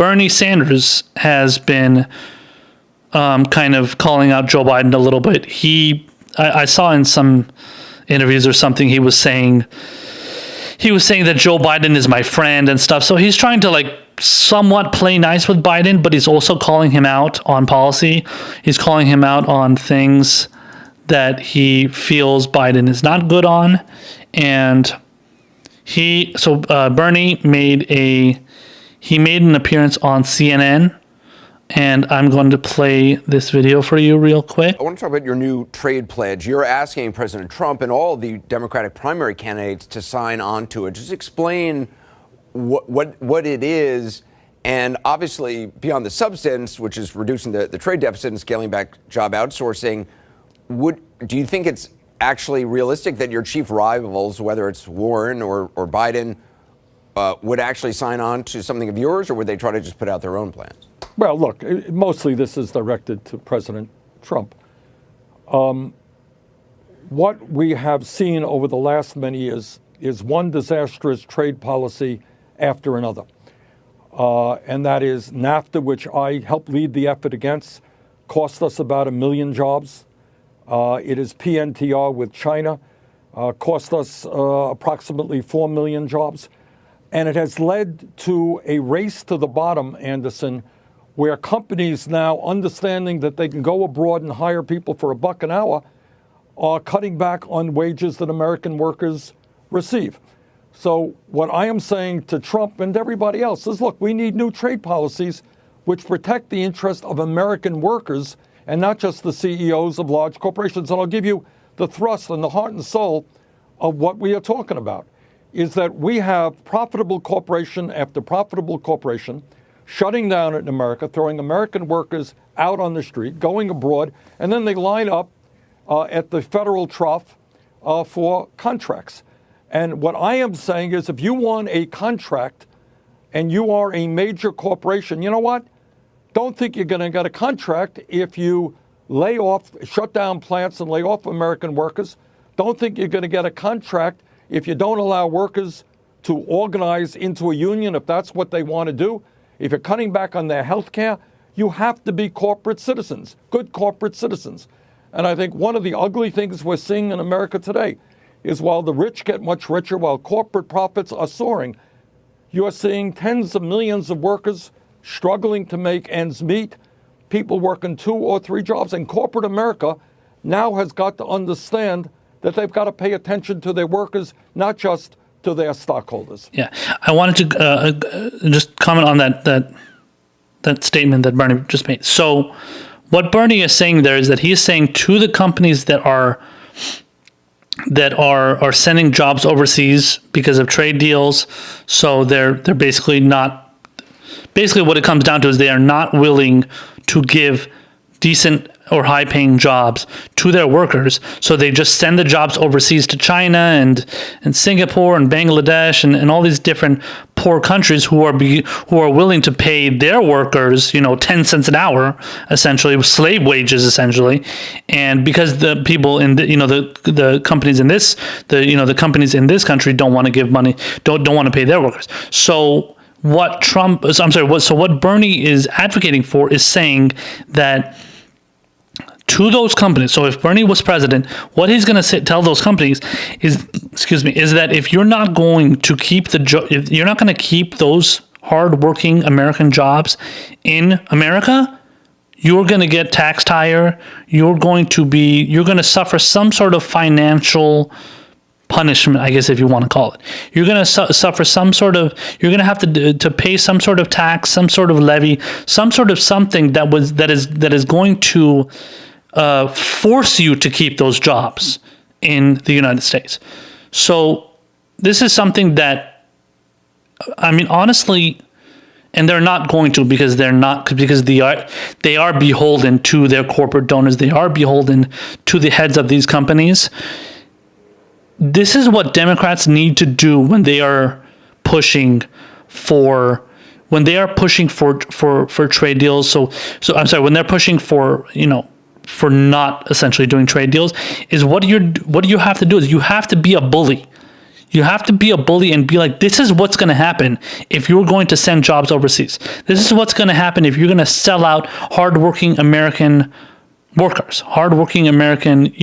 Bernie Sanders has been kind of calling out Joe Biden a little bit. I saw in some interviews or something he was saying that Joe Biden is my friend and stuff. So he's trying to like somewhat play nice with Biden, but he's also calling him out on policy. He's calling him out on things that he feels Biden is not good on. And Bernie made an appearance on CNN, and I'm going to play this video for you real quick. I want to talk about your new trade pledge. You're asking President Trump and all the Democratic primary candidates to sign on to it. Just explain what it is, and obviously beyond the substance, which is reducing the trade deficit and scaling back job outsourcing, do you think it's actually realistic that your chief rivals, whether it's Warren or Biden, would actually sign on to something of yours, or would they try to just put out their own plans? Well, look, mostly this is directed to President Trump. What we have seen over the last many years is one disastrous trade policy after another. And that is NAFTA, which I helped lead the effort against, cost us about 1 million jobs. It is PNTR with China, cost us approximately 4 million jobs. And it has led to a race to the bottom, Anderson, where companies now, understanding that they can go abroad and hire people for $1 an hour, are cutting back on wages that American workers receive. So what I am saying to Trump and everybody else is, look, we need new trade policies which protect the interest of American workers and not just the CEOs of large corporations. And I'll give you the thrust and the heart and soul of what we are talking about, is that we have profitable corporation after profitable corporation shutting down in America, throwing American workers out on the street, going abroad, and then they line up at the federal trough for contracts. And what I am saying is, if you want a contract and you are a major corporation, you know what? Don't think you're going to get a contract if you lay off, shut down plants and lay off American workers. Don't think you're going to get a contract if you don't allow workers to organize into a union, if that's what they want to do. If you're cutting back on their health care, you have to be corporate citizens, good corporate citizens. And I think one of the ugly things we're seeing in America today is while the rich get much richer, while corporate profits are soaring, you're seeing tens of millions of workers struggling to make ends meet, people working 2 or 3 jobs. And corporate America now has got to understand that they've got to pay attention to their workers, not just to their stockholders. Yeah, I wanted to just comment on that statement that Bernie just made. So what Bernie is saying there is that he is saying to the companies that are sending jobs overseas because of trade deals, so they're basically not, basically what it comes down to is they are not willing to give decent or high-paying jobs to their workers, so they just send the jobs overseas to China and Singapore and Bangladesh and all these different poor countries who are willing to pay their workers 10 cents an hour, essentially slave wages essentially. And because the people in the companies in this the companies in this country don't want to give money, don't want to pay their workers. So what Bernie is advocating for is saying that to those companies, so if Bernie was president, what he's going to tell those companies is that if you're not going to keep if you're not going to keep those hardworking American jobs in America, you're going to get taxed higher. You're going to suffer some sort of financial punishment, I guess, if you want to call it. You're going to suffer you're going to have to pay some sort of tax, some sort of levy, some sort of something that is going to force you to keep those jobs in the United States. So this is something that, I mean, honestly, and they're not going to, because they are beholden to their corporate donors. They are beholden to the heads of these companies. This is what Democrats need to do when they are pushing for trade deals. So I'm sorry, when they're pushing for not essentially doing trade deals, is what you have to do is you have to be a bully. You have to be a bully and be like, this is what's going to happen if you're going to send jobs overseas. This is what's going to happen if you're going to sell out hardworking American workers, hardworking American,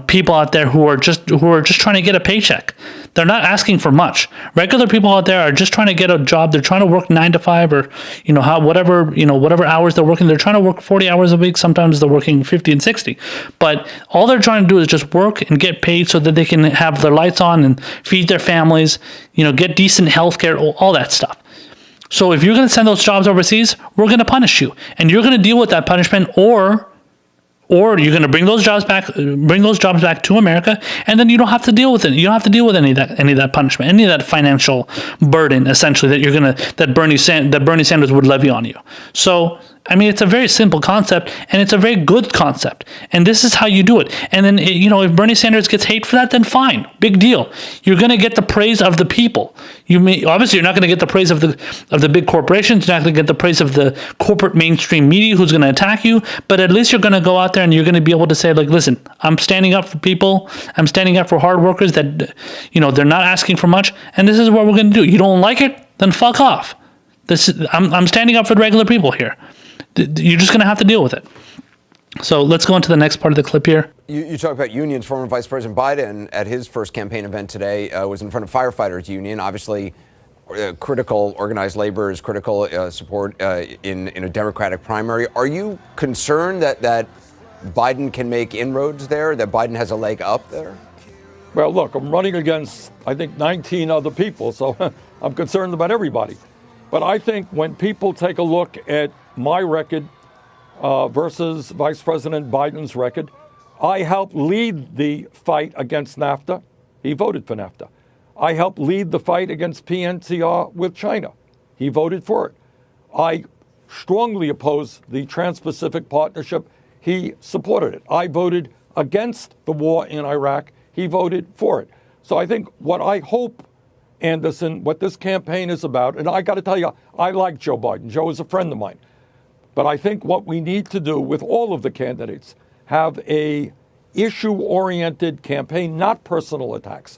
people out there who are just trying to get a paycheck. They're not asking for much. Regular people out there are just trying to get a job. They're trying to work 9 to 5 or, whatever hours they're working. They're trying to work 40 hours a week. Sometimes they're working 50 and 60. But all they're trying to do is just work and get paid so that they can have their lights on and feed their families, get decent health care, all that stuff. So if you're going to send those jobs overseas, we're going to punish you. And you're going to deal with that punishment, or you're going to bring those jobs back to America, and then you don't have to deal with it. You don't have to deal with any of that punishment, any of that financial burden, essentially, that Bernie Sanders would levy on you. So, I mean, it's a very simple concept, and it's a very good concept. And this is how you do it. And then, if Bernie Sanders gets hate for that, then fine, big deal. You're going to get the praise of the people. Obviously, you're not going to get the praise of the big corporations. You're not going to get the praise of the corporate mainstream media who's going to attack you. But at least you're going to go out there and you're going to be able to say, like, listen, I'm standing up for people. I'm standing up for hard workers that, they're not asking for much. And this is what we're going to do. You don't like it? Then fuck off. I'm standing up for the regular people here. You're just going to have to deal with it. So let's go into the next part of the clip here. You talk about unions. Former Vice President Biden, at his first campaign event today, was in front of firefighters union. Obviously, critical organized labor is critical support in a Democratic primary. Are you concerned that Biden can make inroads there, that Biden has a leg up there? Well, look, I'm running against, I think, 19 other people, so I'm concerned about everybody. But I think when people take a look at my record versus Vice President Biden's record, I helped lead the fight against NAFTA. He voted for NAFTA. I helped lead the fight against PNTR with China. He voted for it. I strongly oppose the Trans-Pacific Partnership. He supported it. I voted against the war in Iraq. He voted for it. So I think what I hope, Anderson, what this campaign is about, and I got to tell you, I like Joe Biden. Joe is a friend of mine. But I think what we need to do with all of the candidates, have a issue-oriented campaign, not personal attacks,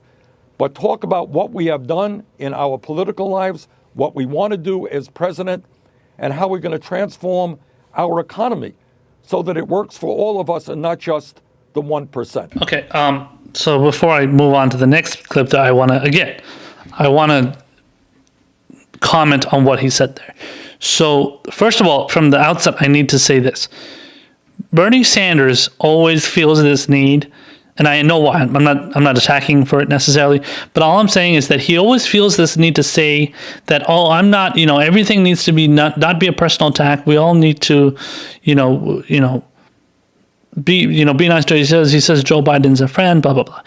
but talk about what we have done in our political lives, what we want to do as president, and how we're going to transform our economy so that it works for all of us and not just the 1%. Okay, so before I move on to the next clip, I want to comment on what he said there. So, first of all, from the outset, I need to say this. Bernie Sanders always feels this need, and I know why. I'm not attacking for it necessarily, but all I'm saying is that he always feels this need to say that, I'm not, everything needs to be not be a personal attack. We all need to, be nice to him. He says Joe Biden's a friend, blah, blah, blah.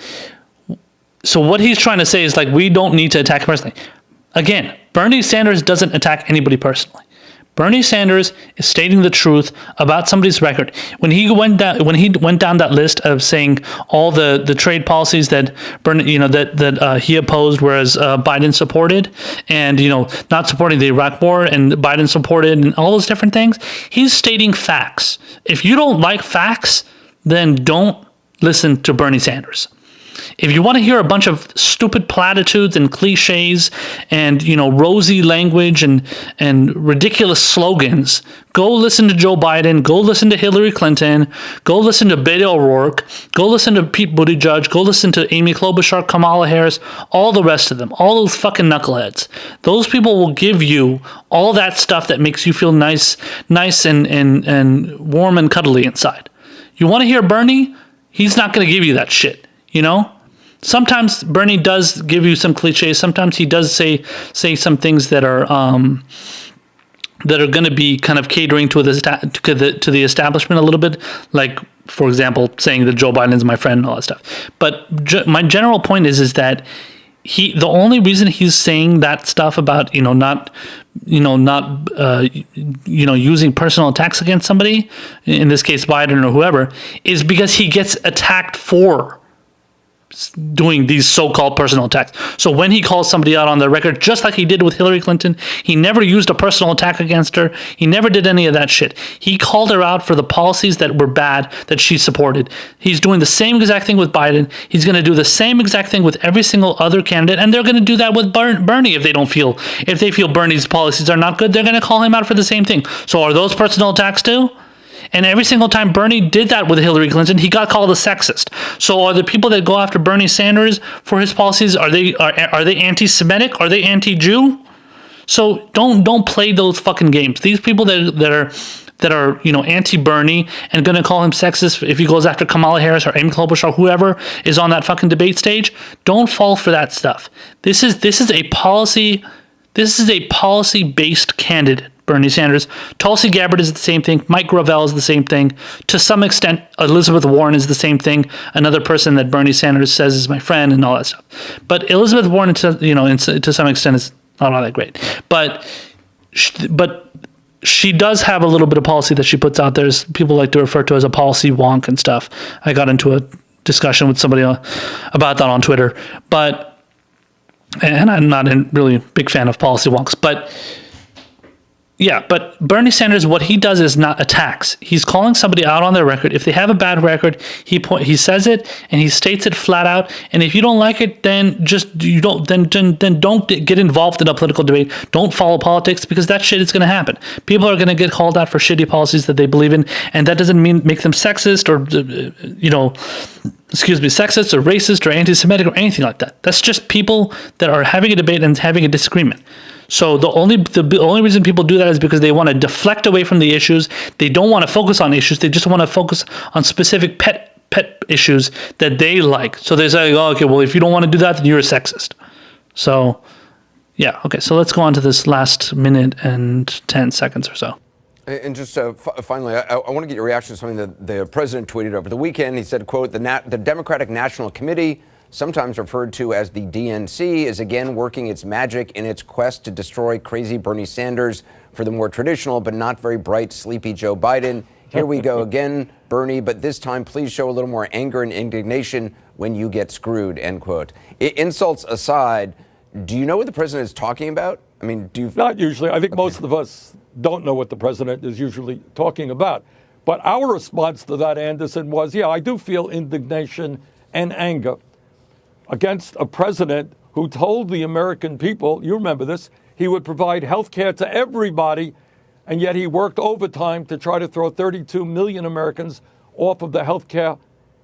So what he's trying to say is, like, we don't need to attack personally. Again, Bernie Sanders doesn't attack anybody personally. Bernie Sanders is stating the truth about somebody's record. When he went down that list of saying all the trade policies that he opposed, whereas Biden supported, and not supporting the Iraq War, and Biden supported, and all those different things, he's stating facts. If you don't like facts, then don't listen to Bernie Sanders. If you want to hear a bunch of stupid platitudes and cliches and, rosy language and ridiculous slogans, go listen to Joe Biden, go listen to Hillary Clinton, go listen to Beto O'Rourke, go listen to Pete Buttigieg, go listen to Amy Klobuchar, Kamala Harris, all the rest of them, all those fucking knuckleheads. Those people will give you all that stuff that makes you feel nice and warm and cuddly inside. You want to hear Bernie? He's not going to give you that shit. Sometimes Bernie does give you some cliches. Sometimes he does say some things that are going to be kind of catering to the establishment a little bit. Like, for example, saying that Joe Biden is my friend and all that stuff. But my general point is that the only reason he's saying that stuff about not using personal attacks against somebody, in this case Biden or whoever, is because he gets attacked for doing these so-called personal attacks. So when he calls somebody out on the record, just like he did with Hillary Clinton, he never used a personal attack against her. He never did any of that shit. He called her out for the policies that were bad that she supported. He's doing the same exact thing with Biden. He's going to do the same exact thing with every single other candidate, and they're going to do that with Bernie if they feel Bernie's policies are not good. They're going to call him out for the same thing. So are those personal attacks too? And every single time Bernie did that with Hillary Clinton, he got called a sexist. So are the people that go after Bernie Sanders for his policies, are they anti-Semitic? Are they anti-Jew? So don't play those fucking games. These people that are anti-Bernie and going to call him sexist if he goes after Kamala Harris or Amy Klobuchar or whoever is on that fucking debate stage, don't fall for that stuff. This is a policy-based candidate. Bernie Sanders. Tulsi Gabbard is the same thing. Mike Gravel is the same thing. To some extent, Elizabeth Warren is the same thing. Another person that Bernie Sanders says is my friend and all that stuff. But Elizabeth Warren, to some extent, is not all that great. But she does have a little bit of policy that she puts out there. People like to refer to as a policy wonk and stuff. I got into a discussion with somebody about that on Twitter. And I'm not a really big fan of policy wonks. But Bernie Sanders, what he does is not attacks. He's calling somebody out on their record. If they have a bad record, he says it and he states it flat out. And if you don't like it, then don't get involved in a political debate. Don't follow politics, because that shit is going to happen. People are going to get called out for shitty policies that they believe in, and that doesn't make them sexist or sexist or racist or anti-Semitic or anything like that. That's just people that are having a debate and having a disagreement. So the only reason people do that is because they want to deflect away from the issues. They don't want to focus on issues. They just want to focus on specific pet issues that they like. So they say, oh, okay, well, if you don't want to do that, then you're a sexist. So, yeah, okay. So let's go on to this last minute and 10 seconds or so. And just finally, I want to get your reaction to something that the president tweeted over the weekend. He said, quote, the Democratic National Committee, sometimes referred to as the DNC, is again working its magic in its quest to destroy crazy Bernie Sanders for the more traditional but not very bright, sleepy Joe Biden. Here we go again, Bernie, but this time please show a little more anger and indignation when you get screwed, end quote. Insults aside, do you know what the president is talking about? I mean, Not usually. I think most of us don't know what the president is usually talking about. But our response to that, Anderson, was, yeah, I do feel indignation and anger against a president who told the American people, you remember this, he would provide health care to everybody, and yet he worked overtime to try to throw 32 million Americans off of the health care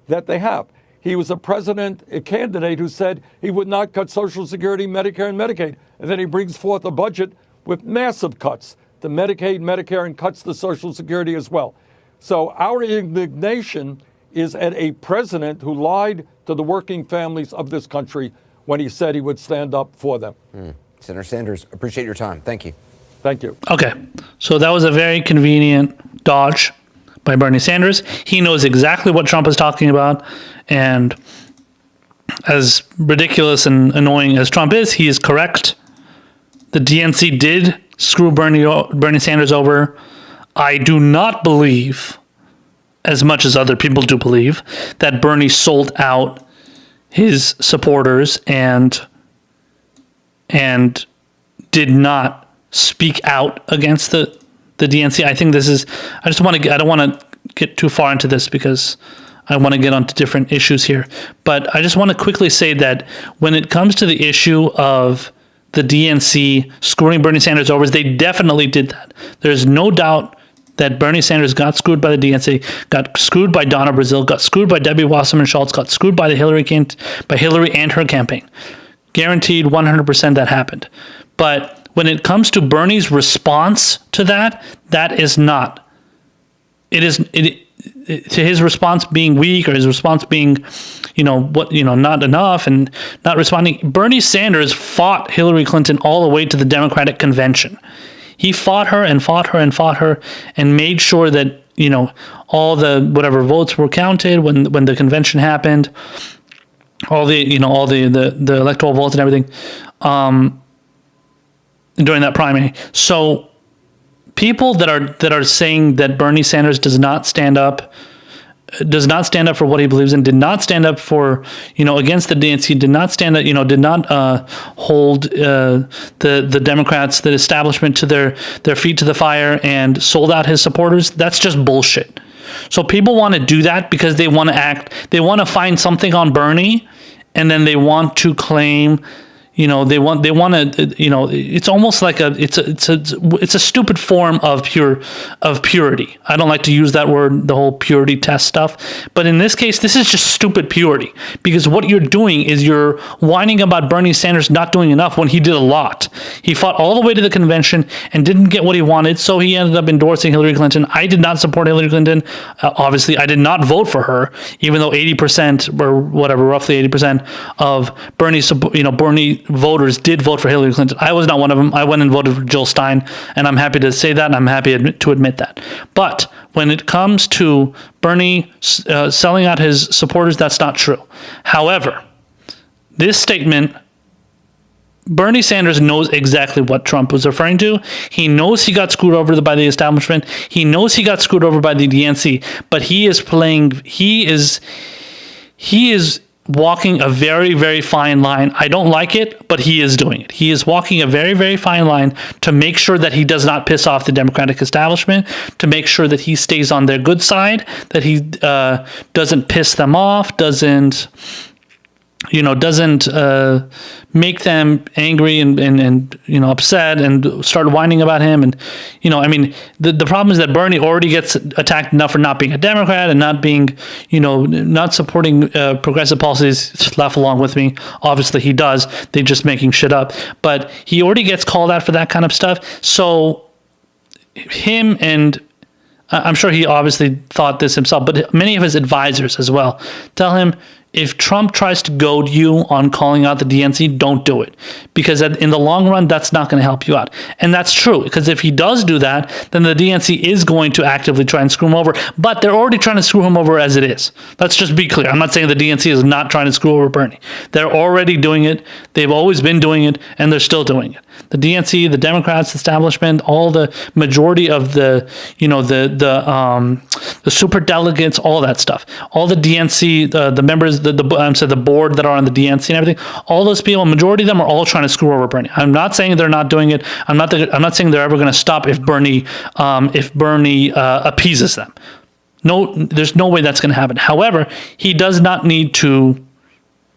that they have. He was a candidate who said he would not cut Social Security, Medicare, and Medicaid. And then he brings forth a budget with massive cuts to Medicaid, Medicare, and cuts to Social Security as well. So our indignation is at a president who lied to the working families of this country when he said he would stand up for them. Senator Sanders, appreciate your time. Thank you. Thank you. Okay, so that was a very convenient dodge by Bernie Sanders. He knows exactly what Trump is talking about, and as ridiculous and annoying as Trump is, he is correct. The DNC did screw Bernie Sanders over. I do not believe, as much as other people do believe, that Bernie sold out his supporters and did not speak out against the DNC. I think this is, I don't want to get too far into this because I want to get onto different issues here. But I just want to quickly say that when it comes to the issue of the DNC screwing Bernie Sanders over, they definitely did that. There's no doubt that Bernie Sanders got screwed by the DNC, got screwed by Donna Brazile, got screwed by Debbie Wasserman Schultz, got screwed by Hillary and her campaign. Guaranteed 100% that happened. But when it comes to Bernie's response to that, that is not. To his response being weak or his response being, not enough and not responding. Bernie Sanders fought Hillary Clinton all the way to the Democratic convention. He fought her and fought her and fought her and made sure that, all the whatever votes were counted when the convention happened, all the electoral votes and everything, during that primary. So people that are saying that Bernie Sanders does not stand up does not stand up for what he believes in, did not stand up for, against the DNC, did not stand up, did not hold the Democrats, the establishment to their feet to the fire and sold out his supporters, that's just bullshit. So people want to do that because they want to find something on Bernie, and then they want to claim, they want to, it's almost like it's a stupid form of purity. I don't like to use that word, the whole purity test stuff. But in this case, this is just stupid purity, because what you're doing is you're whining about Bernie Sanders not doing enough when he did a lot. He fought all the way to the convention and didn't get what he wanted, so he ended up endorsing Hillary Clinton. I did not support Hillary Clinton. Obviously, I did not vote for her, even though 80% or whatever, roughly 80% of Bernie voters did vote for Hillary Clinton. I was not one of them. I went and voted for Jill Stein, and I'm happy to say that, and I'm happy to admit that. But when it comes to Bernie selling out his supporters, that's not true. However, this statement, Bernie Sanders knows exactly what Trump was referring to. He knows he got screwed over by the establishment. He knows he got screwed over by the DNC, but he is walking a very, very fine line. I don't like it, but he is doing it. He is walking a very, very fine line to make sure that he does not piss off the Democratic establishment, to make sure that he stays on their good side, that he doesn't piss them off, doesn't make them angry and upset and start whining about him. And the problem is that Bernie already gets attacked enough for not being a Democrat and not being not supporting progressive policies. Laugh along with me. Obviously he does. They're just making shit up, but he already gets called out for that kind of stuff. So him, and I'm sure he obviously thought this himself, but many of his advisors as well tell him, if Trump tries to goad you on calling out the DNC, don't do it, because in the long run, that's not going to help you out. And that's true, because if he does do that, then the DNC is going to actively try and screw him over, but they're already trying to screw him over as it is. Let's just be clear. I'm not saying the DNC is not trying to screw over Bernie. They're already doing it. They've always been doing it, and they're still doing it. The DNC, the Democrats, the establishment, all the majority of the super delegates, all that stuff, all the DNC, the members, the board that are on the DNC and everything, all those people, majority of them are all trying to screw over Bernie. I'm not saying they're not doing it. I'm not saying they're ever going to stop if Bernie appeases them. No, there's no way that's going to happen. However, he does not need to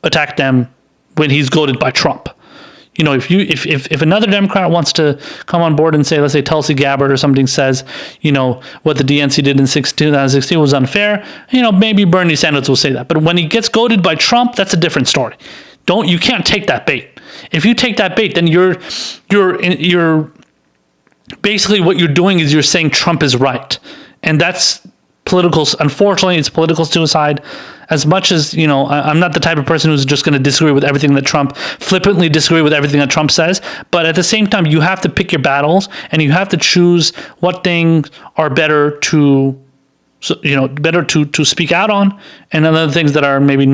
attack them when he's goaded by Trump. If another Democrat wants to come on board and say, let's say Tulsi Gabbard or something says, what the DNC did in 2016 was unfair, maybe Bernie Sanders will say that. But when he gets goaded by Trump, that's a different story. You can't take that bait. If you take that bait, then you're basically what you're doing is you're saying Trump is right, and that's political. Unfortunately, it's political suicide. As much as, I'm not the type of person who's just going to disagree with everything that flippantly disagree with everything that Trump says. But at the same time, you have to pick your battles, and you have to choose what things are better to speak out on, and other things that are maybe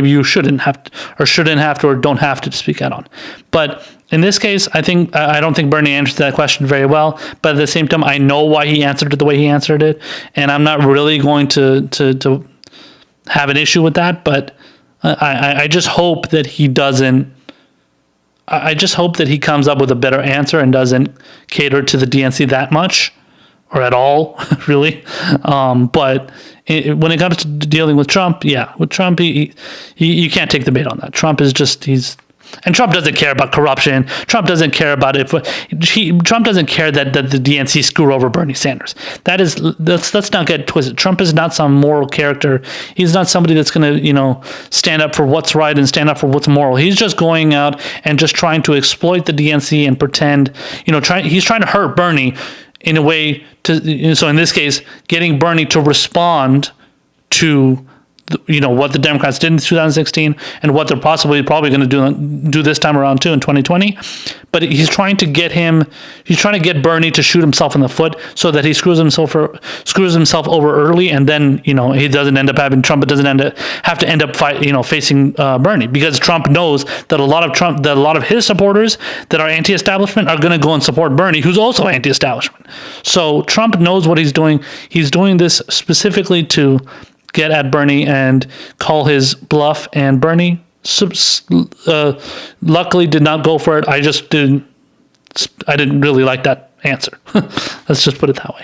you shouldn't have to or don't have to speak out on. But in this case, I don't think Bernie answered that question very well. But at the same time, I know why he answered it the way he answered it, and I'm not really going to have an issue with that. But I just hope that he doesn't. I just hope that he comes up with a better answer and doesn't cater to the DNC that much, or at all, really. But when it comes to dealing with Trump, with Trump, you can't take the bait on that. Trump is just and Trump doesn't care about corruption. Trump doesn't care about it. Trump doesn't care that the DNC screw over Bernie Sanders. Let's not get twisted. Trump is not some moral character. He's not somebody that's going to stand up for what's right and stand up for what's moral. He's just going out and just trying to exploit the DNC and pretend he's trying to hurt Bernie in a way so in this case, getting Bernie to respond to what the Democrats did in 2016 and what they're probably going to do this time around too in 2020. But he's trying to get Bernie to shoot himself in the foot so that he screws himself over early, and then he doesn't end up having Trump. It doesn't have to end up facing Bernie, because Trump knows that a lot of his supporters that are anti-establishment are going to go and support Bernie, who's also anti-establishment. So Trump knows what he's doing. He's doing this specifically to get at Bernie and call his bluff, and Bernie luckily did not go for it. I didn't really like that answer. Let's just put it that way.